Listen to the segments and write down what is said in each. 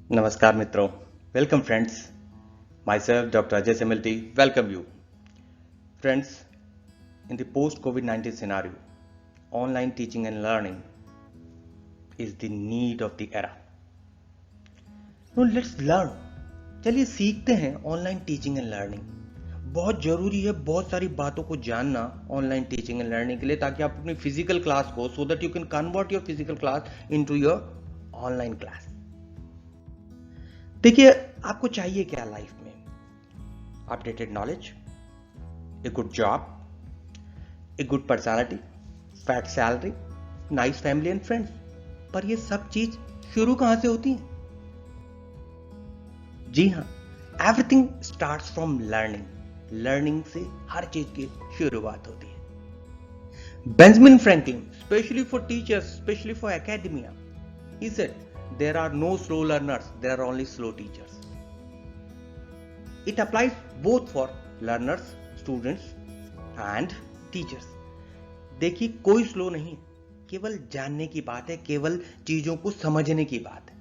Namaskar Mitro. Welcome friends. Myself Dr. Ajay Similty welcome you. Friends, in the post COVID-19 scenario, online teaching and learning is the need of the era. Now let's learn. चलिए सीखते हैं online teaching and learning. बहुत जरूरी है बहुत सारी बातों को जानना ऑनलाइन टीचिंग एंड लर्निंग के लिए ताकि आप अपनी फिजिकल क्लास को so that you can convert your physical class into your online class. देखिए आपको चाहिए क्या लाइफ में? Updated knowledge, a good job, a good personality, fat salary, nice family and friends. पर ये सब चीज शुरू कहां से होती है? जी हां, everything starts from learning. Learning से हर चीज की शुरुआत होती है. Benjamin Franklin, specially for teachers, specially for academia, he said there are no slow learners, there are only slow teachers. It applies both for learners, students and teachers. देखिए कोई slow नहीं है, केवल जानने की बात है, केवल चीजों को समझने की बात है.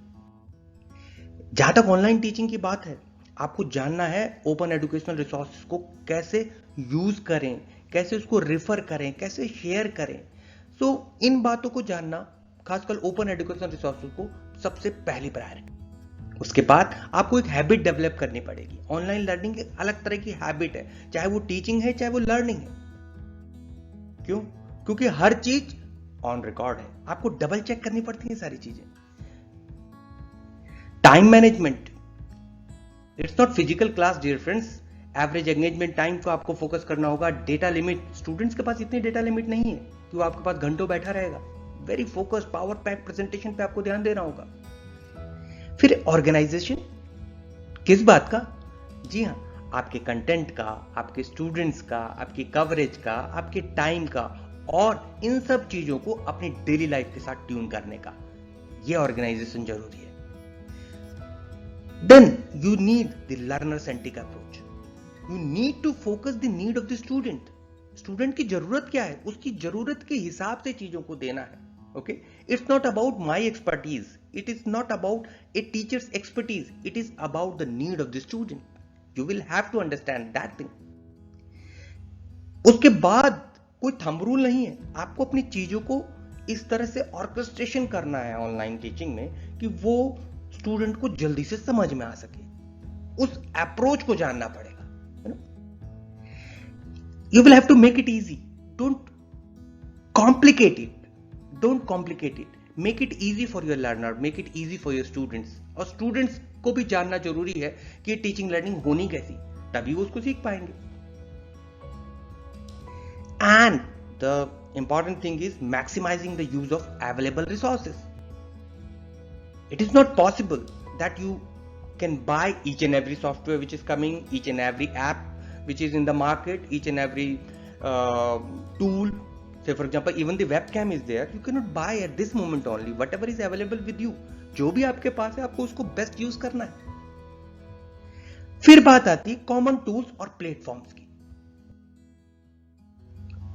जहां तक ऑनलाइन टीचिंग की बात है, आपको जानना है ओपन एजुकेशनल रिसोर्सेज को कैसे यूज करें, कैसे उसको रेफर करें, कैसे शेयर करें. सो इन बातों को जानना, खासकर ओपन एजुकेशनल रिसोर्सेज को सबसे पहली प्रायोरिटी. उसके बाद आपको एक हैबिट डेवलप करनी पड़ेगी. ऑनलाइन लर्निंग एक अलग तरह की हैबिट है, चाहे वो टीचिंग है चाहे वो लर्निंग है. क्यों? क्योंकि हर चीज ऑन रिकॉर्ड है, आपको डबल चेक करनी पड़ती है सारी चीजें. Time management, it's not physical class dear friends. Average engagement time को आपको फोकस करना होगा. डेटा लिमिट, स्टूडेंट्स के पास इतनी डेटा लिमिट नहीं है कि वो आपके पास घंटों बैठा रहेगा. Very focus, power pack presentation पे आपको ध्यान देना होगा. फिर ऑर्गेनाइजेशन, किस बात का? जी हां, आपके कंटेंट का, आपके स्टूडेंट्स का, आपकी कवरेज का, आपके टाइम का, और इन सब चीजों को अपनी डेली लाइफ के साथ ट्यून करने का. यह ऑर्गेनाइजेशन जरूरी है. Then you need the learner centric approach. You need to focus the need of the student. Student की जरूरत क्या है, उसकी जरूरत के हिसाब से चीजों को देना है. Okay, it's not about my expertise, it is not about a teacher's expertise, it is about the need of the student. You will have to understand that thing. उसके बाद कोई थंब रूल नहीं है, आपको अपनी चीजों को इस तरह से ऑर्केस्ट्रेशन करना है ऑनलाइन टीचिंग में कि वो स्टूडेंट को जल्दी से समझ में आ सके. उस अप्रोच को जानना पड़ेगा. You will have to make it easy. Don't complicate it. Don't complicate it. Make it easy for your learner. Make it easy for your students. और स्टूडेंट्स को भी जानना जरूरी है कि टीचिंग लर्निंग होनी कैसी, तभी वो उसको सीख पाएंगे. And the important thing is maximizing the use of available resources. It is not possible that you can buy each and every software which is coming, each and every app which is in the market, each and every tool. Say for example, even the webcam is there. You cannot buy at this moment only. Whatever is available with you, जो भी आपके पास है, आपको उसको best use करना है. फिर बात आती है कॉमन टूल्स और प्लेटफॉर्म्स की.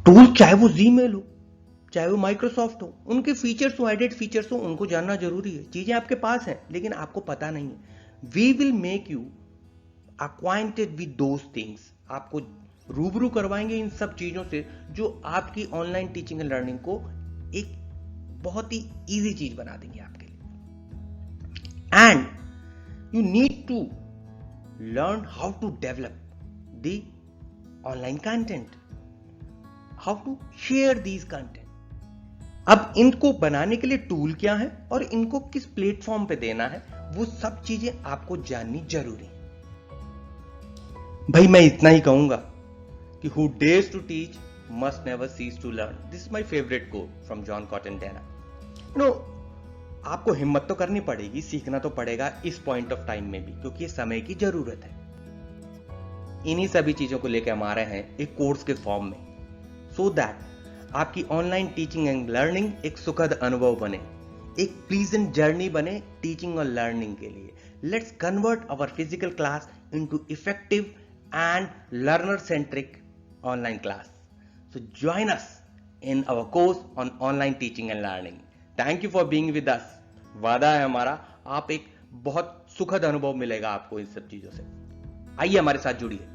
टूल चाहे वो जीमेल हो, चाहे वो माइक्रोसॉफ्ट हो, उनके फीचर्स हो, एडेड फीचर्स हो, उनको जानना जरूरी है. चीजें आपके पास हैं लेकिन आपको पता नहीं है. We will make you acquainted with those things. आपको रूबरू करवाएंगे इन सब चीजों से जो आपकी ऑनलाइन टीचिंग एंड लर्निंग को एक बहुत ही इजी चीज बना देंगे आपके लिए. And you need to learn how to develop the online content, how to share these content. अब इनको बनाने के लिए टूल क्या है और इनको किस प्लेटफॉर्म पे देना है, वो सब चीजें आपको जाननी जरूरी है. भाई मैं इतना ही कहूंगा कि who dares to teach must never cease to learn. This is my favorite quote from John Cotton Dana. You know, आपको हिम्मत तो करनी पड़ेगी, सीखना तो पड़ेगा इस पॉइंट ऑफ टाइम में भी, क्योंकि समय की जरूरत है. इन्हीं सभी चीजों को लेकर हम आ रहे हैं एक कोर्स के फॉर्म में, सो दैट आपकी ऑनलाइन टीचिंग एंड लर्निंग एक सुखद अनुभव बने, एक प्लीजेंट जर्नी बने टीचिंग और लर्निंग के लिए. Let's convert our physical class into effective and learner centric online class. So join us in our course on online teaching and learning. Thank you for being with us. वादा है हमारा, आप एक बहुत सुखद अनुभव मिलेगा आपको इन सब चीजों से। आइए हमारे साथ जुड़िए,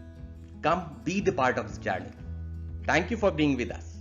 come be the part of this journey. Thank you for being with us.